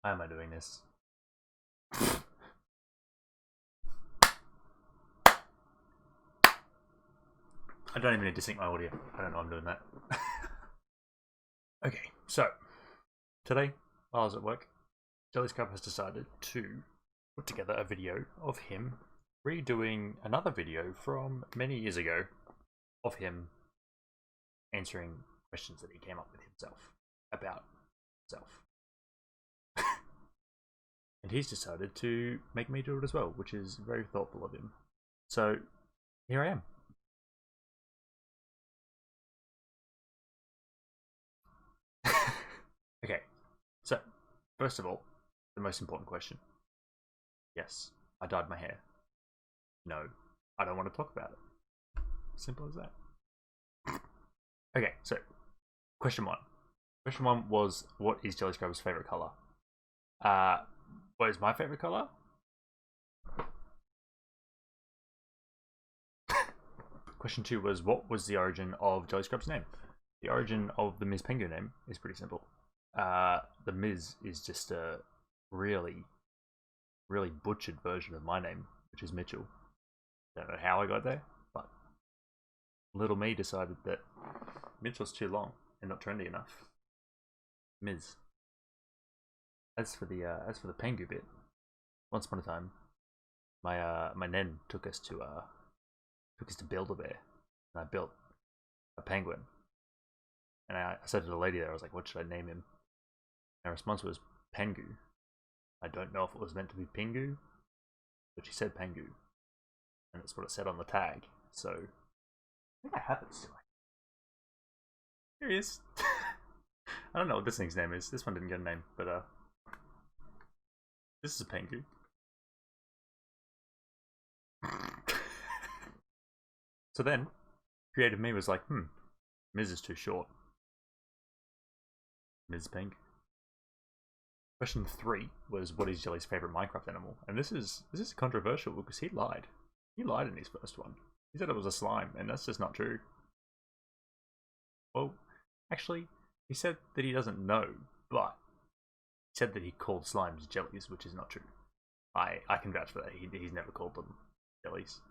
Why am I doing this? I don't even need to sync my audio. I don't know I'm doing that. Okay, so today, while I was at work, JellyScrub has decided to put together a video of him redoing another video from many years ago of him answering questions that he came up with himself about himself. And he's decided to make me do it as well, which is very thoughtful of him. So here I am. Okay, so first of all, the most important question. Yes, I dyed my hair. No, I don't want to talk about it. Simple as that. Okay, so question one. Question one was, what is JellyScrub's favorite color? What is my favorite color? Question two was, what was the origin of JellyScrub's name? The origin of the Ms. Pengu name is pretty simple. The Ms is just a really butchered version of my name, which is Mitchell. Don't know how I got there, but little me decided that Mitchell's too long and not trendy enough. Ms. As for the Pengu bit, once upon a time, my nan took us to Build-A-Bear, and I built a penguin. And I said to the lady there, I was like, what should I name him? And her response was Pengu. I don't know if it was meant to be Pingu, but she said Pengu. And that's what it said on the tag. So, I think I have it still. Here he is. I don't know what this thing's name is. This one didn't get a name, but this is a Pengu. So then, creative me was like, Ms is too short. Ms. Pink. Question 3 was, what is Jelly's favorite Minecraft animal? And this is controversial because he lied. He lied in his first one. He said it was a slime, and that's just not true. Well, actually, he said that he doesn't know, but he said that he called slimes jellies, which is not true. I can vouch for that. He's never called them jellies.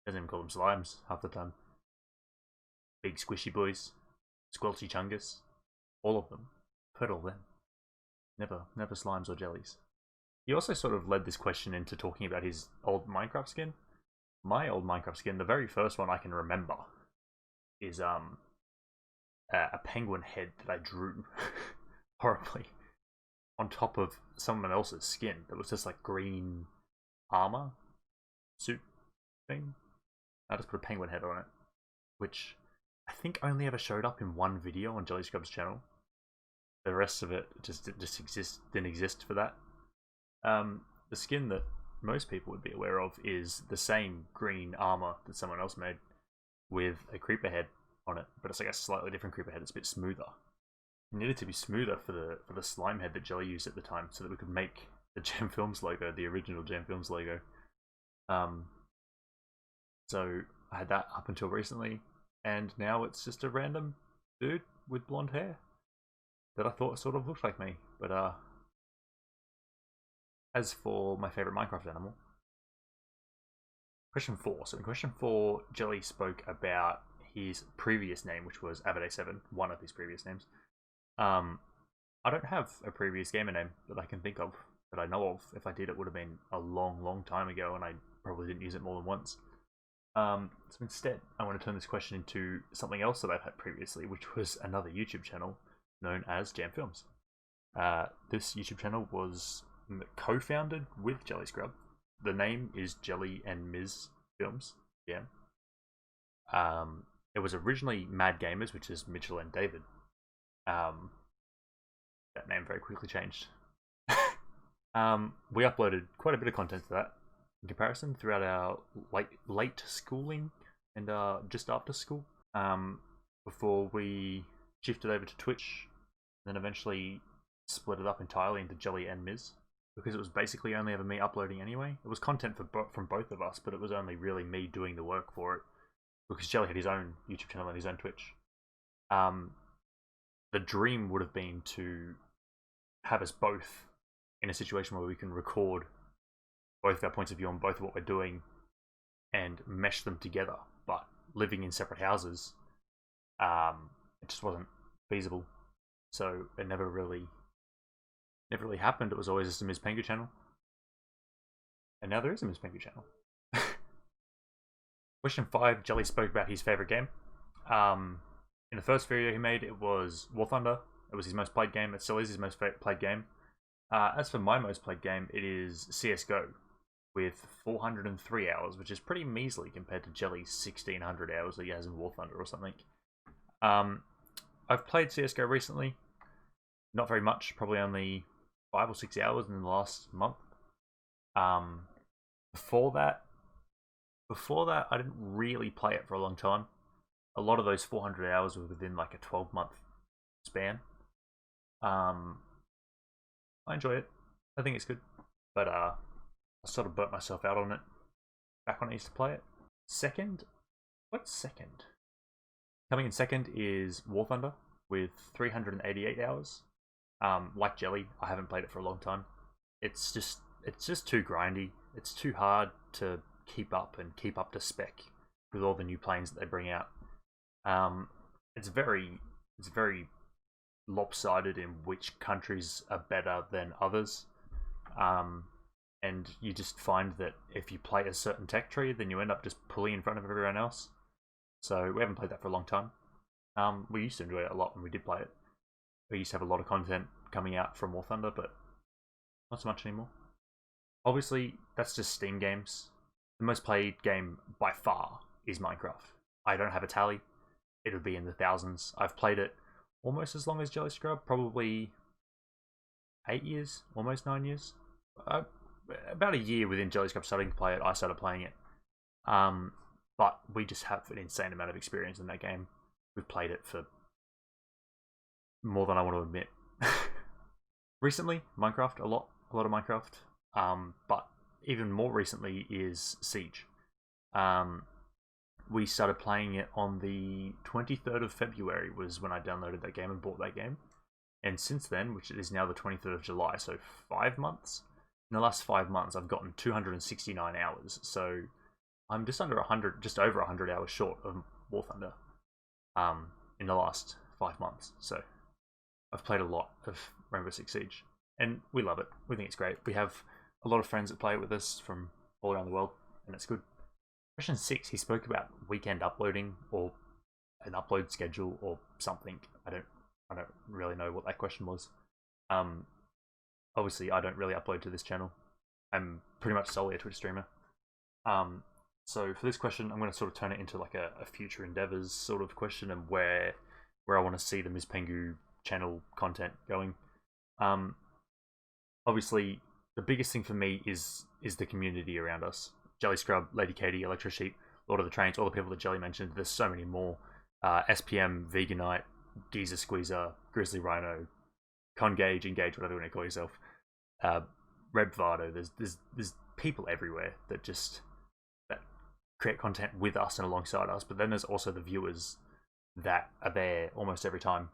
He doesn't even call them slimes half the time. Big squishy boys, squelchy chungus, all of them. Heard all them. Never slimes or jellies. He also sort of led this question into talking about his old Minecraft skin. My old Minecraft skin, the very first one I can remember, is a penguin head that I drew horribly on top of someone else's skin. That was just like green armor suit thing. I just put a penguin head on it, which I think only ever showed up in one video on JellyScrub's channel. The rest of it just didn't exist for that. The skin that most people would be aware of is the same green armor that someone else made with a creeper head on it, but it's like a slightly different creeper head. It's a bit smoother. It needed to be smoother for the slime head that Jelly used at the time, so that we could make the Jam Films logo, the original Jam Films logo. So I had that up until recently, and now it's just a random dude with blonde hair that I thought sort of looked like me. But as for my favorite Minecraft animal, question 4. So in question 4, Jelly spoke about his previous name, which was Avade7, one of his previous names. I don't have a previous gamer name that I can think of, that I know of. If I did, it would have been a long time ago, and I probably didn't use it more than once. So instead, I want to turn this question into something else that I've had previously, which was another YouTube channel known as Jam Films. This YouTube channel was co-founded with JellyScrub. The name is Jelly and Ms. Films. Yeah. It was originally Mad Gamers, which is Mitchell and David. That name very quickly changed. We uploaded quite a bit of content to that in comparison throughout our late schooling and just after school, before we shifted over to Twitch, and then eventually split it up entirely into Jelly and Ms, because it was basically only ever me uploading anyway. It was content from both of us, but it was only really me doing the work for it, because Jelly had his own YouTube channel and his own Twitch. The dream would have been to have us both in a situation where we can record both our points of view on both what we're doing and mesh them together, but living in separate houses, it just wasn't feasible. So it never really happened. It was always just a Ms. Pengu channel. And now there is a Ms. Pengu channel. Question 5, Jelly spoke about his favourite game. In the first video he made, it was War Thunder. It was his most played game. It still is his most played game. As for my most played game, it is CSGO, with 403 hours, which is pretty measly compared to Jelly's 1600 hours that he has in War Thunder or something. I've played CSGO recently. Not very much, probably only 5 or 6 hours in the last month. Before that, I didn't really play it for a long time. A lot of those 400 hours were within like a 12-month span. I enjoy it. I think it's good, but I sort of burnt myself out on it back when I used to play it. Second, what's second? Coming in second is War Thunder with 388 hours. Like Jelly, I haven't played it for a long time. It's just too grindy. It's too hard to keep up to spec with all the new planes that they bring out. It's very lopsided in which countries are better than others. And you just find that if you play a certain tech tree, then you end up just pulling in front of everyone else. So we haven't played that for a long time. We used to enjoy it a lot when we did play it. We used to have a lot of content coming out from War Thunder, but not so much anymore. Obviously, that's just Steam games. The most played game by far is Minecraft. I don't have a tally. It would be in the thousands. I've played it almost as long as JellyScrub, probably 8 years, almost 9 years. About a year within JellyScrub starting to play it, I started playing it. But we just have an insane amount of experience in that game. We've played it for more than I want to admit. Recently, Minecraft, a lot of Minecraft. But even more recently is Siege. We started playing it on the 23rd of February was when I downloaded that game and bought that game. And since then, which is now the 23rd of July, so 5 months. In the last 5 months, I've gotten 269 hours. So I'm just over 100 hours short of War Thunder in the last 5 months. So I've played a lot of Rainbow Six Siege, and we love it. We think it's great. We have a lot of friends that play it with us from all around the world, and it's good. Question 6, he spoke about weekend uploading or an upload schedule or something. I don't really know what that question was. Obviously, I don't really upload to this channel. I'm pretty much solely a Twitch streamer. So for this question, I'm going to sort of turn it into like a future endeavors sort of question and where I want to see the Ms. Pengu channel content going. Obviously, the biggest thing for me is the community around us. JellyScrub, Lady Katie, Electro Sheep, Lord of the Trains, all the people that Jelly mentioned. There's so many more. SPM, Veganite, Geezer Squeezer, Grizzly Rhino, Congage, Engage, whatever you want to call yourself. Reb Vardo. There's people everywhere that create content with us and alongside us. But then there's also the viewers that are there almost every time.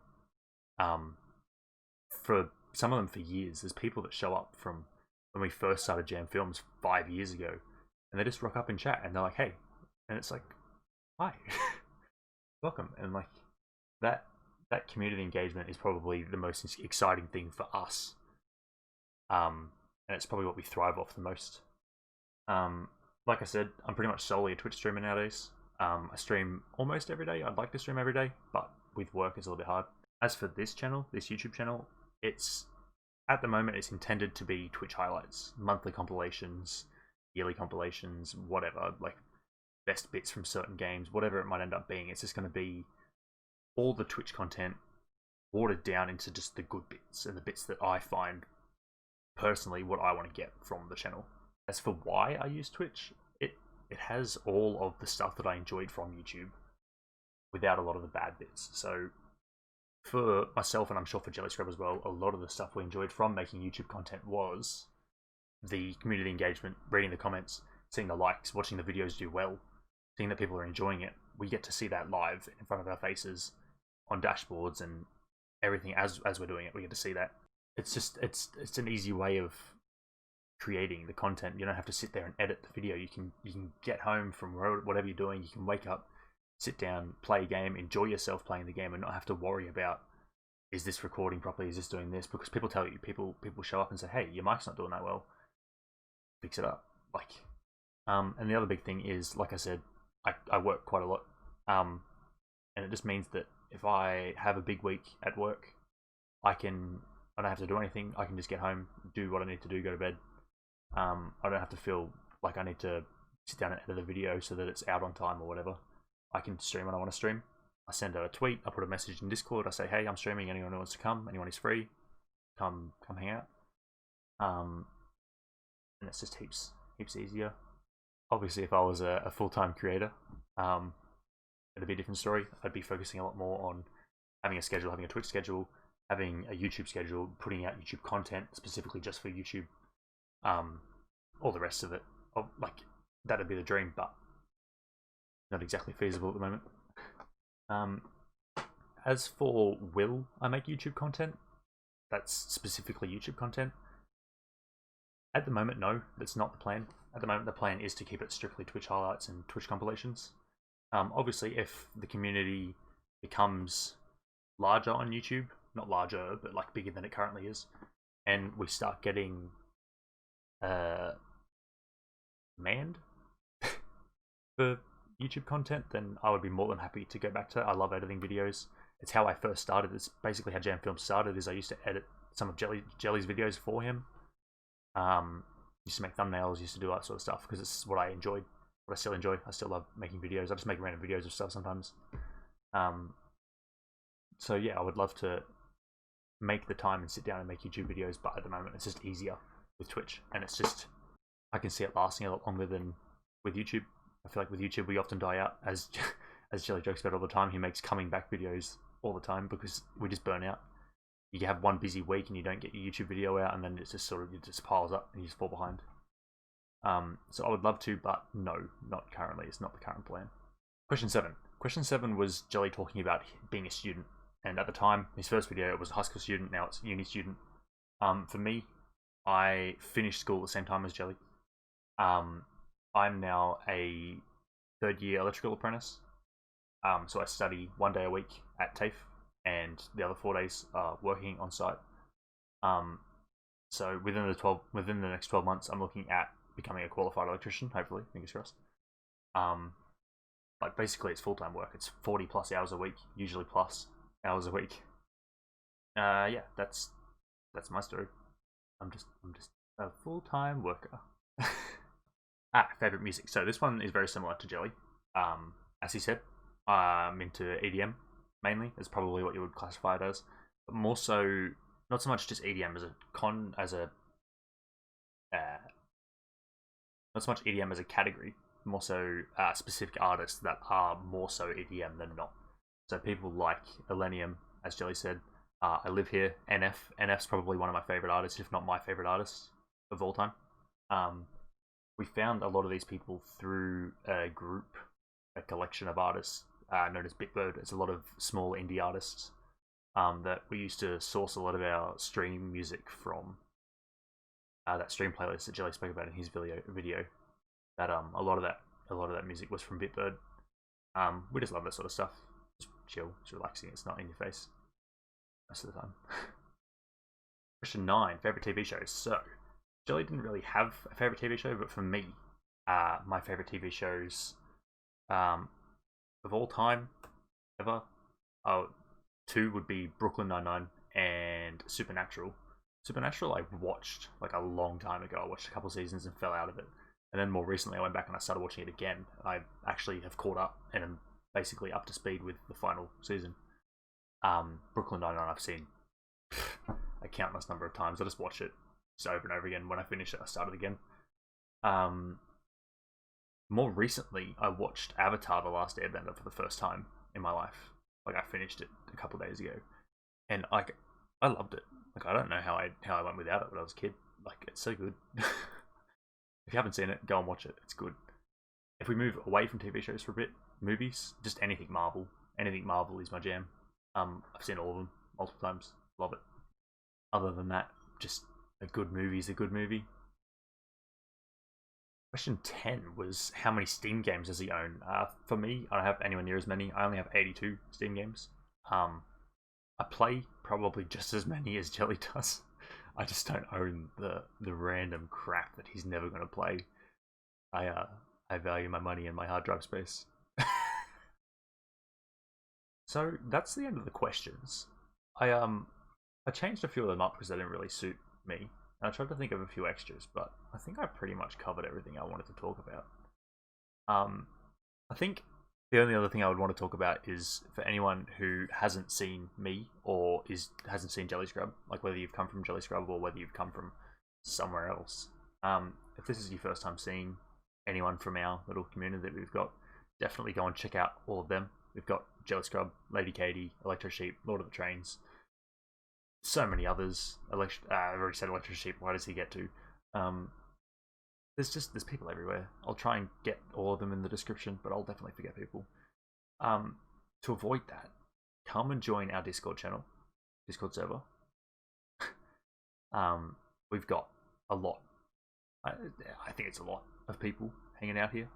For some of them for years. There's people that show up from when we first started Jam Films 5 years ago, and they just rock up in chat and they're like, "Hey," and it's like, "Hi, welcome." And like that community engagement is probably the most exciting thing for us. And it's probably what we thrive off the most. Like I said, I'm pretty much solely a Twitch streamer nowadays. I stream almost every day. I'd like to stream every day, but with work it's a little bit hard. As for this channel, this YouTube channel, at the moment it's intended to be Twitch highlights, monthly compilations, yearly compilations, whatever, like best bits from certain games, whatever it might end up being. It's just going to be all the Twitch content watered down into just the good bits and the bits that I find personally what I want to get from the channel. As for why I use Twitch, it has all of the stuff that I enjoyed from YouTube without a lot of the bad bits. So for myself, and I'm sure for JellyScrub as well, a lot of the stuff we enjoyed from making YouTube content was the community engagement, reading the comments, seeing the likes, watching the videos do well, seeing that people are enjoying it. We get to see that live in front of our faces on dashboards and everything as we're doing it. We get to see that. it's an easy way of creating the content. You don't have to sit there and edit the video. You can get home from whatever you're doing. You can wake up, sit down, play a game, enjoy yourself playing the game, and not have to worry about, is this recording properly? Is this doing this? Because people tell you, people show up and say, hey, your mic's not doing that well. Fix it up. Like, and the other big thing is, like I said, I work quite a lot, and it just means that if I have a big week at work, I don't have to do anything. I can just get home, do what I need to do, go to bed. I don't have to feel like I need to sit down and edit a video so that it's out on time or whatever. I can stream when I want to stream. I send out a tweet, I put a message in Discord, I say, hey, I'm streaming, anyone who wants to come, anyone who's free, come hang out. And it's just heaps easier. Obviously, if I was a full-time creator, it'd be a different story. I'd be focusing a lot more on having a schedule, having a Twitch schedule, having a YouTube schedule, putting out YouTube content specifically just for YouTube. All the rest of it, like, that'd be the dream, but not exactly feasible at the moment. As for will I make YouTube content, that's specifically YouTube content, at the moment, no, that's not the plan. At the moment, the plan is to keep it strictly Twitch highlights and Twitch compilations. Obviously, if the community becomes larger on YouTube, not larger, but like bigger than it currently is, and we start getting manned for YouTube content, then I would be more than happy to go back to it. I love editing videos. It's how I first started. It's basically how Jam Film started. Is I used to edit some of Jelly's videos for him. Used to make thumbnails. Used to do that sort of stuff because it's what I enjoyed. What I still enjoy. I still love making videos. I just make random videos of stuff sometimes. So yeah, I would love to make the time and sit down and make YouTube videos, but at the moment it's just easier with Twitch, and it's just, I can see it lasting a lot longer than with YouTube. I feel like with YouTube we often die out, as Jelly jokes about all the time. He makes coming back videos all the time because we just burn out. You have one busy week and you don't get your YouTube video out, and then it's just it just piles up and you just fall behind. So I would love to, but no, not currently. It's not the current plan. Question 7. Question 7 was Jelly talking about being a student, and at the time, his first video, it was a high school student. Now it's a uni student. For me, I finished school at the same time as Jelly. I'm now a third-year electrical apprentice. So I study 1 day a week at TAFE, and the other 4 days working on site. So within the next 12 months, I'm looking at becoming a qualified electrician. Hopefully, fingers crossed. Like basically, it's full-time work. It's 40 plus hours a week, usually plus hours a week. Yeah, that's my story. I'm just a full-time worker. Favorite music. So this one is very similar to Jelly. As he said, I'm into EDM mainly. Is probably what you would classify it as, but more so, not so much just EDM not so much EDM as a category. More so specific artists that are more so EDM than not. So people like Illenium, as Jelly said. I Live Here, NF. NF's probably one of my favorite artists, if not my favorite artist of all time. We found a lot of these people through a group, a collection of artists known as Bitbird. It's a lot of small indie artists that we used to source a lot of our stream music from. That stream playlist that Jelly spoke about in his video. That a lot of that music was from Bitbird. We just love that sort of stuff. Just chill, it's relaxing. It's not in your face most of the time. Question 9: favorite TV shows. So Jelly didn't really have a favorite TV show, but for me, my favorite TV shows of all time, ever, 2 would be Brooklyn Nine-Nine and Supernatural. Supernatural I watched like a long time ago. I watched a couple seasons and fell out of it. And then more recently I went back and I started watching it again. I actually have caught up and am basically up to speed with the final season. Brooklyn Nine-Nine I've seen a countless number of times. I just watch it just over and over again. When I finish it, I start it again. More recently, I watched Avatar: The Last Airbender for the first time in my life. Like, I finished it a couple days ago, and I loved it. Like, I don't know how I went without it when I was a kid. Like, it's so good. If you haven't seen it, go and watch it. It's good. If we move away from TV shows for a bit, movies, just anything Marvel. Anything Marvel is my jam. I've seen all of them multiple times. Love it. Other than that, just a good movie is a good movie. Question 10 was how many Steam games does he own? For me, I don't have anywhere near as many. I only have 82 Steam games. I play probably just as many as Jelly does. I just don't own the random crap that he's never going to play. I value my money and my hard drive space. So that's the end of the questions. I changed a few of them up because they didn't really suit me. And I tried to think of a few extras, but I think I pretty much covered everything I wanted to talk about. I think the only other thing I would want to talk about is for anyone who hasn't seen me or hasn't seen JellyScrub, like whether you've come from JellyScrub or whether you've come from somewhere else. If this is your first time seeing anyone from our little community that we've got, definitely go and check out all of them. We've got JellyScrub, Lady Katie, Electro Sheep, Lord of the Trains, so many others. I've already said Electro Sheep. Why does he get to? There's people everywhere. I'll try and get all of them in the description, but I'll definitely forget people. To avoid that, come and join our Discord channel, Discord server. We've got a lot. I think it's a lot of people hanging out here.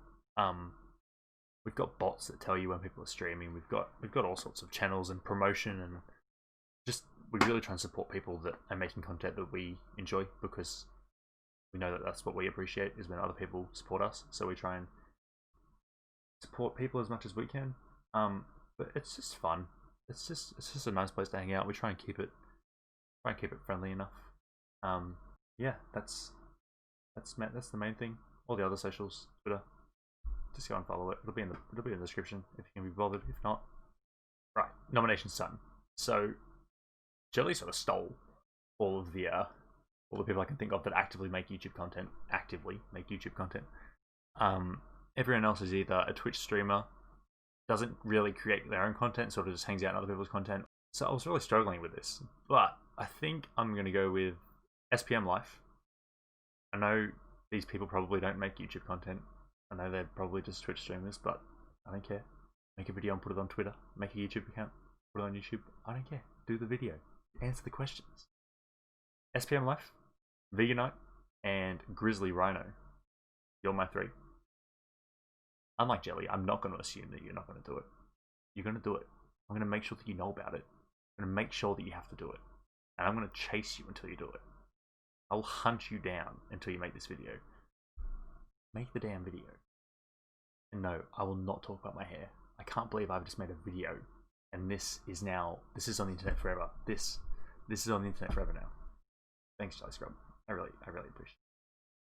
We've got bots that tell you when people are streaming. We've got all sorts of channels and promotion, and just we really try and support people that are making content that we enjoy, because we know that that's what we appreciate, is when other people support us. So we try and support people as much as we can. But it's just fun. It's just a nice place to hang out. We try and keep it friendly enough. Yeah, that's the main thing. All the other socials, Twitter, just go and follow it. It'll be in the description if you can be bothered. If not, right. Nominations done. So Jelly sort of stole all the people I can think of that actively make YouTube content. Everyone else is either a Twitch streamer, doesn't really create their own content, sort of just hangs out in other people's content. So I was really struggling with this, but I think I'm going to go with SPM Life. I know these people probably don't make YouTube content. I know they're probably just Twitch streamers, but I don't care. Make a video and put it on Twitter. Make a YouTube account, put it on YouTube. I don't care. Do the video. Answer the questions. SPM Life, Veganite, and Grizzly Rhino. You're my three. Unlike Jelly, I'm not going to assume that you're not going to do it. You're going to do it. I'm going to make sure that you know about it. I'm going to make sure that you have to do it. And I'm going to chase you until you do it. I'll hunt you down until you make this video. Make the damn video. And no, I will not talk about my hair. I can't believe I've just made a video, and this is on the internet forever. This is on the internet forever now. Thanks, JellyScrub. I really appreciate it.